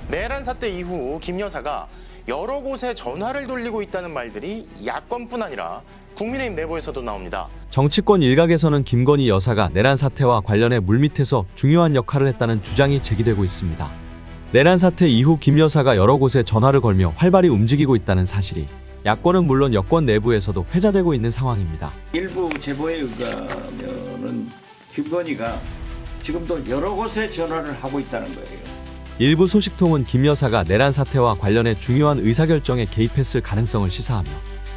내란 사태 이후 김 여사가 여러 곳에 전화를 돌리고 있다는 말들이 야권뿐 아니라 국민의힘 내부에서도 나옵니다. 정치권 일각에서는 김건희 여사가 내란 사태와 관련해 물밑에서 중요한 역할을 했다는 주장이 제기되고 있습니다. 내란 사태 이후 김 여사가 여러 곳에 전화를 걸며 활발히 움직이고 있다는 사실이 야권은 물론 여권 내부에서도 회자되고 있는 상황입니다. 일부 제보에 의하면은 김건희가 지금도 여러 곳에 전화를 하고 있다는 거예요. 일부 소식통은 김 여사가 내란 사태와 관련해 중요한 의사결정에 개입했을 가능성을 시사하며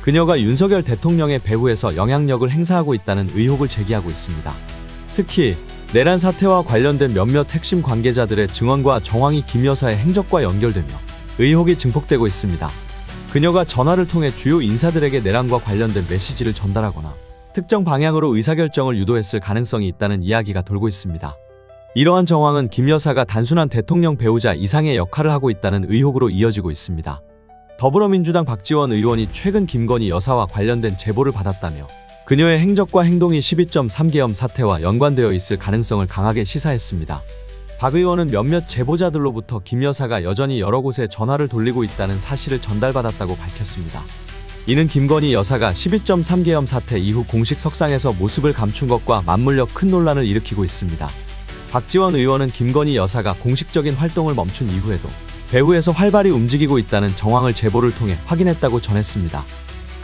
그녀가 윤석열 대통령의 배후에서 영향력을 행사하고 있다는 의혹을 제기하고 있습니다. 특히 내란 사태와 관련된 몇몇 핵심 관계자들의 증언과 정황이 김 여사의 행적과 연결되며 의혹이 증폭되고 있습니다. 그녀가 전화를 통해 주요 인사들에게 내란과 관련된 메시지를 전달하거나 특정 방향으로 의사결정을 유도했을 가능성이 있다는 이야기가 돌고 있습니다. 이러한 정황은 김 여사가 단순한 대통령 배우자 이상의 역할을 하고 있다는 의혹으로 이어지고 있습니다. 더불어민주당 박지원 의원이 최근 김건희 여사와 관련된 제보를 받았다며 그녀의 행적과 행동이 12.3계엄 사태와 연관되어 있을 가능성을 강하게 시사했습니다. 박 의원은 몇몇 제보자들로부터 김 여사가 여전히 여러 곳에 전화를 돌리고 있다는 사실을 전달받았다고 밝혔습니다. 이는 김건희 여사가 12.3계엄 사태 이후 공식 석상에서 모습을 감춘 것과 맞물려 큰 논란을 일으키고 있습니다. 박지원 의원은 김건희 여사가 공식적인 활동을 멈춘 이후에도 배후에서 활발히 움직이고 있다는 정황을 제보를 통해 확인했다고 전했습니다.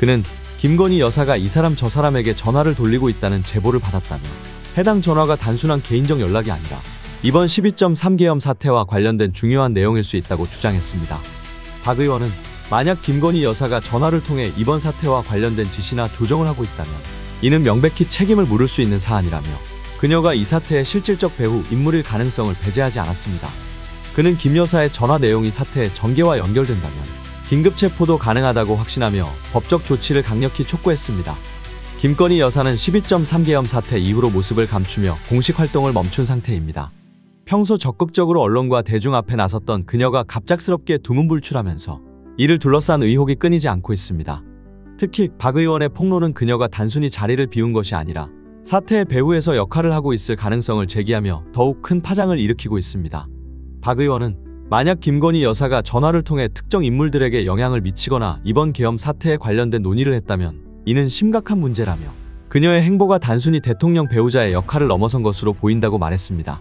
그는 김건희 여사가 이 사람 저 사람에게 전화를 돌리고 있다는 제보를 받았다며 해당 전화가 단순한 개인적 연락이 아니라 이번 12.3계엄 사태와 관련된 중요한 내용일 수 있다고 주장했습니다. 박 의원은 만약 김건희 여사가 전화를 통해 이번 사태와 관련된 지시나 조정을 하고 있다면 이는 명백히 책임을 물을 수 있는 사안이라며 그녀가 이 사태의 실질적 배후 인물일 가능성을 배제하지 않았습니다. 그는 김 여사의 전화 내용이 사태의 전개와 연결된다면 긴급 체포도 가능하다고 확신하며 법적 조치를 강력히 촉구했습니다. 김건희 여사는 12.3계엄 사태 이후로 모습을 감추며 공식 활동을 멈춘 상태입니다. 평소 적극적으로 언론과 대중 앞에 나섰던 그녀가 갑작스럽게 두문불출하면서 이를 둘러싼 의혹이 끊이지 않고 있습니다. 특히 박 의원의 폭로는 그녀가 단순히 자리를 비운 것이 아니라 사태의 배후에서 역할을 하고 있을 가능성을 제기하며 더욱 큰 파장을 일으키고 있습니다. 박 의원은 만약 김건희 여사가 전화를 통해 특정 인물들에게 영향을 미치거나 이번 계엄 사태에 관련된 논의를 했다면 이는 심각한 문제라며 그녀의 행보가 단순히 대통령 배우자의 역할을 넘어선 것으로 보인다고 말했습니다.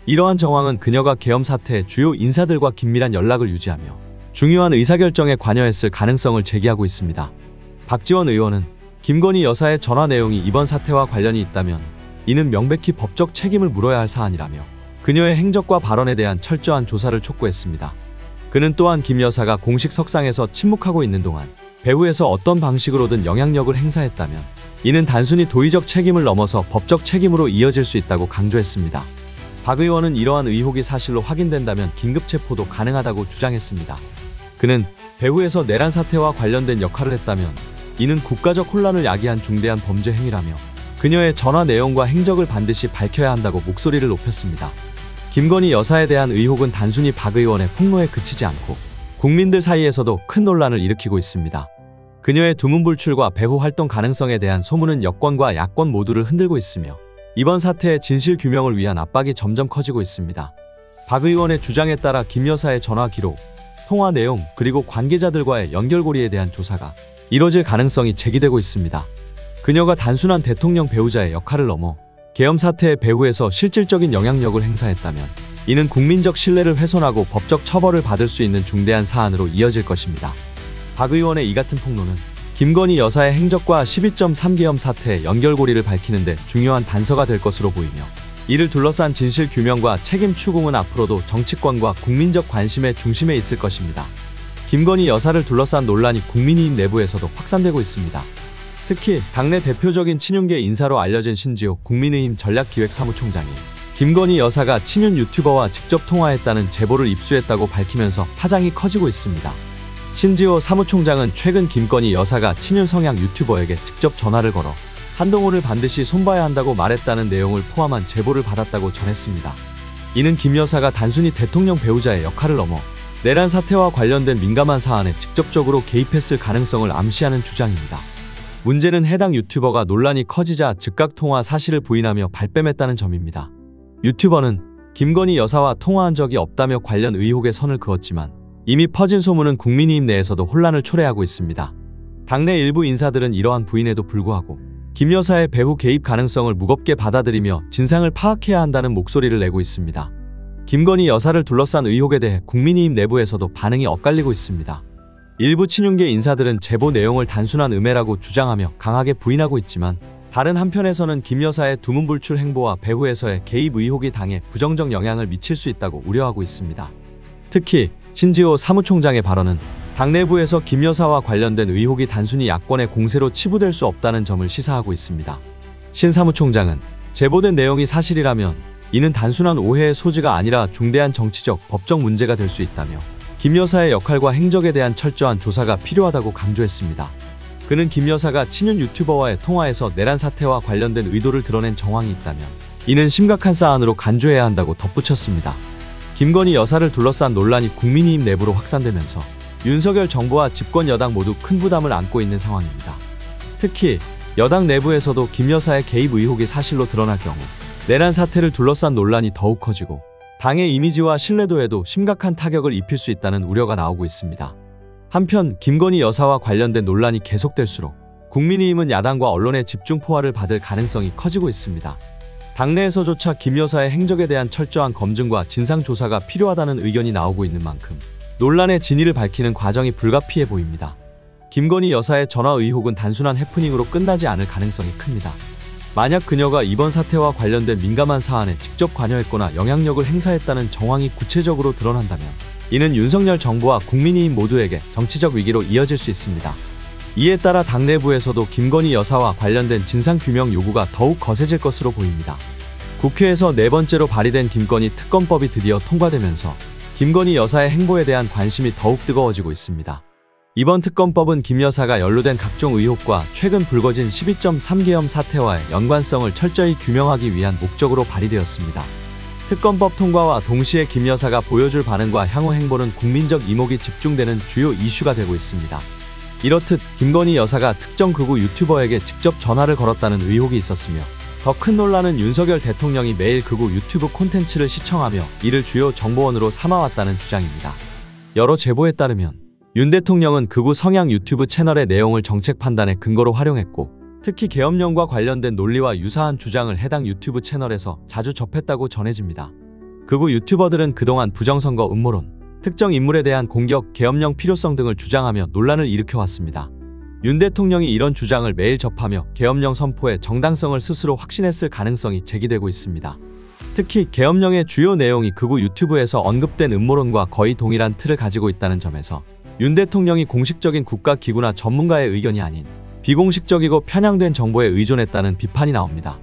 이러한 정황은 그녀가 계엄 사태의 주요 인사들과 긴밀한 연락을 유지하며 중요한 의사결정에 관여했을 가능성을 제기하고 있습니다. 박지원 의원은 김건희 여사의 전화 내용이 이번 사태와 관련이 있다면 이는 명백히 법적 책임을 물어야 할 사안이라며 그녀의 행적과 발언에 대한 철저한 조사를 촉구했습니다. 그는 또한 김 여사가 공식 석상에서 침묵하고 있는 동안 배후에서 어떤 방식으로든 영향력을 행사했다면 이는 단순히 도의적 책임을 넘어서 법적 책임으로 이어질 수 있다고 강조했습니다. 박 의원은 이러한 의혹이 사실로 확인된다면 긴급 체포도 가능하다고 주장했습니다. 그는 배후에서 내란 사태와 관련된 역할을 했다면 이는 국가적 혼란을 야기한 중대한 범죄 행위라며 그녀의 전화 내용과 행적을 반드시 밝혀야 한다고 목소리를 높였습니다. 김건희 여사에 대한 의혹은 단순히 박 의원의 폭로에 그치지 않고 국민들 사이에서도 큰 논란을 일으키고 있습니다. 그녀의 두문불출과 배후 활동 가능성에 대한 소문은 여권과 야권 모두를 흔들고 있으며 이번 사태의 진실 규명을 위한 압박이 점점 커지고 있습니다. 박 의원의 주장에 따라 김 여사의 전화 기록, 통화 내용 그리고 관계자들과의 연결고리에 대한 조사가 이뤄질 가능성이 제기되고 있습니다. 그녀가 단순한 대통령 배우자의 역할을 넘어 계엄 사태의 배후에서 실질적인 영향력을 행사했다면 이는 국민적 신뢰를 훼손하고 법적 처벌을 받을 수 있는 중대한 사안으로 이어질 것입니다. 박 의원의 이 같은 폭로는 김건희 여사의 행적과 12.3계엄 사태의 연결고리를 밝히는 데 중요한 단서가 될 것으로 보이며 이를 둘러싼 진실 규명과 책임 추궁은 앞으로도 정치권과 국민적 관심의 중심에 있을 것입니다. 김건희 여사를 둘러싼 논란이 국민의힘 내부에서도 확산되고 있습니다. 특히 당내 대표적인 친윤계 인사로 알려진 신지호 국민의힘 전략기획사무총장이 김건희 여사가 친윤 유튜버와 직접 통화했다는 제보를 입수했다고 밝히면서 파장이 커지고 있습니다. 신지호 사무총장은 최근 김건희 여사가 친윤 성향 유튜버에게 직접 전화를 걸어 한동훈을 반드시 손봐야 한다고 말했다는 내용을 포함한 제보를 받았다고 전했습니다. 이는 김 여사가 단순히 대통령 배우자의 역할을 넘어 내란 사태와 관련된 민감한 사안에 직접적으로 개입했을 가능성을 암시하는 주장입니다. 문제는 해당 유튜버가 논란이 커지자 즉각 통화 사실을 부인하며 발뺌했다는 점입니다. 유튜버는 김건희 여사와 통화한 적이 없다며 관련 의혹에 선을 그었지만 이미 퍼진 소문은 국민의힘 내에서도 혼란을 초래하고 있습니다. 당내 일부 인사들은 이러한 부인에도 불구하고 김 여사의 배후 개입 가능성을 무겁게 받아들이며 진상을 파악해야 한다는 목소리를 내고 있습니다. 김건희 여사를 둘러싼 의혹에 대해 국민의힘 내부에서도 반응이 엇갈리고 있습니다. 일부 친윤계 인사들은 제보 내용을 단순한 음해라고 주장하며 강하게 부인하고 있지만 다른 한편에서는 김 여사의 두문불출 행보와 배후에서의 개입 의혹이 당에 부정적 영향을 미칠 수 있다고 우려하고 있습니다. 특히 신지호 사무총장의 발언은 당 내부에서 김 여사와 관련된 의혹이 단순히 야권의 공세로 치부될 수 없다는 점을 시사하고 있습니다. 신 사무총장은 제보된 내용이 사실이라면 이는 단순한 오해의 소지가 아니라 중대한 정치적, 법적 문제가 될 수 있다며 김 여사의 역할과 행적에 대한 철저한 조사가 필요하다고 강조했습니다. 그는 김 여사가 친윤 유튜버와의 통화에서 내란 사태와 관련된 의도를 드러낸 정황이 있다면 이는 심각한 사안으로 간주해야 한다고 덧붙였습니다. 김건희 여사를 둘러싼 논란이 국민의힘 내부로 확산되면서 윤석열 정부와 집권 여당 모두 큰 부담을 안고 있는 상황입니다. 특히 여당 내부에서도 김 여사의 개입 의혹이 사실로 드러날 경우 내란 사태를 둘러싼 논란이 더욱 커지고 당의 이미지와 신뢰도에도 심각한 타격을 입힐 수 있다는 우려가 나오고 있습니다. 한편 김건희 여사와 관련된 논란이 계속될수록 국민의힘은 야당과 언론의 집중 포화를 받을 가능성이 커지고 있습니다. 당내에서조차 김 여사의 행적에 대한 철저한 검증과 진상조사가 필요하다는 의견이 나오고 있는 만큼 논란의 진위를 밝히는 과정이 불가피해 보입니다. 김건희 여사의 전화 의혹은 단순한 해프닝으로 끝나지 않을 가능성이 큽니다. 만약 그녀가 이번 사태와 관련된 민감한 사안에 직접 관여했거나 영향력을 행사했다는 정황이 구체적으로 드러난다면 이는 윤석열 정부와 국민의힘 모두에게 정치적 위기로 이어질 수 있습니다. 이에 따라 당 내부에서도 김건희 여사와 관련된 진상규명 요구가 더욱 거세질 것으로 보입니다. 국회에서 네 번째로 발의된 김건희 특검법이 드디어 통과되면서 김건희 여사의 행보에 대한 관심이 더욱 뜨거워지고 있습니다. 이번 특검법은 김 여사가 연루된 각종 의혹과 최근 불거진 12.3계엄 사태와의 연관성을 철저히 규명하기 위한 목적으로 발의되었습니다. 특검법 통과와 동시에 김 여사가 보여줄 반응과 향후 행보는 국민적 이목이 집중되는 주요 이슈가 되고 있습니다. 이렇듯 김건희 여사가 특정 극우 유튜버에게 직접 전화를 걸었다는 의혹이 있었으며 더 큰 논란은 윤석열 대통령이 매일 극우 유튜브 콘텐츠를 시청하며 이를 주요 정보원으로 삼아왔다는 주장입니다. 여러 제보에 따르면 윤 대통령은 극우 성향 유튜브 채널의 내용을 정책 판단의 근거로 활용했고 특히 계엄령과 관련된 논리와 유사한 주장을 해당 유튜브 채널에서 자주 접했다고 전해집니다. 극우 유튜버들은 그동안 부정선거 음모론, 특정 인물에 대한 공격, 계엄령 필요성 등을 주장하며 논란을 일으켜왔습니다. 윤 대통령이 이런 주장을 매일 접하며 계엄령 선포의 정당성을 스스로 확신했을 가능성이 제기되고 있습니다. 특히 계엄령의 주요 내용이 극우 유튜브에서 언급된 음모론과 거의 동일한 틀을 가지고 있다는 점에서 윤 대통령이 공식적인 국가기구나 전문가의 의견이 아닌 비공식적이고 편향된 정보에 의존했다는 비판이 나옵니다.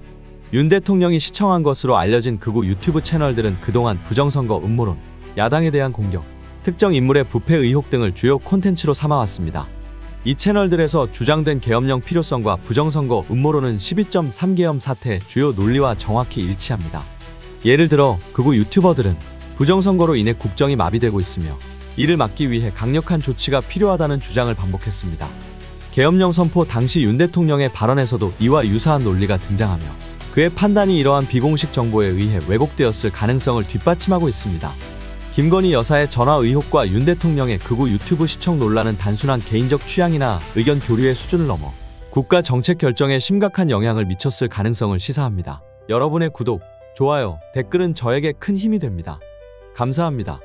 윤 대통령이 시청한 것으로 알려진 극우 유튜브 채널들은 그동안 부정선거 음모론, 야당에 대한 공격, 특정 인물의 부패 의혹 등을 주요 콘텐츠로 삼아왔습니다. 이 채널들에서 주장된 계엄령 필요성과 부정선거 음모론은 12.3계엄 사태의 주요 논리와 정확히 일치합니다. 예를 들어 극우 유튜버들은 부정선거로 인해 국정이 마비되고 있으며 이를 막기 위해 강력한 조치가 필요하다는 주장을 반복했습니다. 계엄령 선포 당시 윤 대통령의 발언에서도 이와 유사한 논리가 등장하며 그의 판단이 이러한 비공식 정보에 의해 왜곡되었을 가능성을 뒷받침하고 있습니다. 김건희 여사의 전화 의혹과 윤 대통령의 극우 유튜브 시청 논란은 단순한 개인적 취향이나 의견 교류의 수준을 넘어 국가 정책 결정에 심각한 영향을 미쳤을 가능성을 시사합니다. 여러분의 구독, 좋아요, 댓글은 저에게 큰 힘이 됩니다. 감사합니다.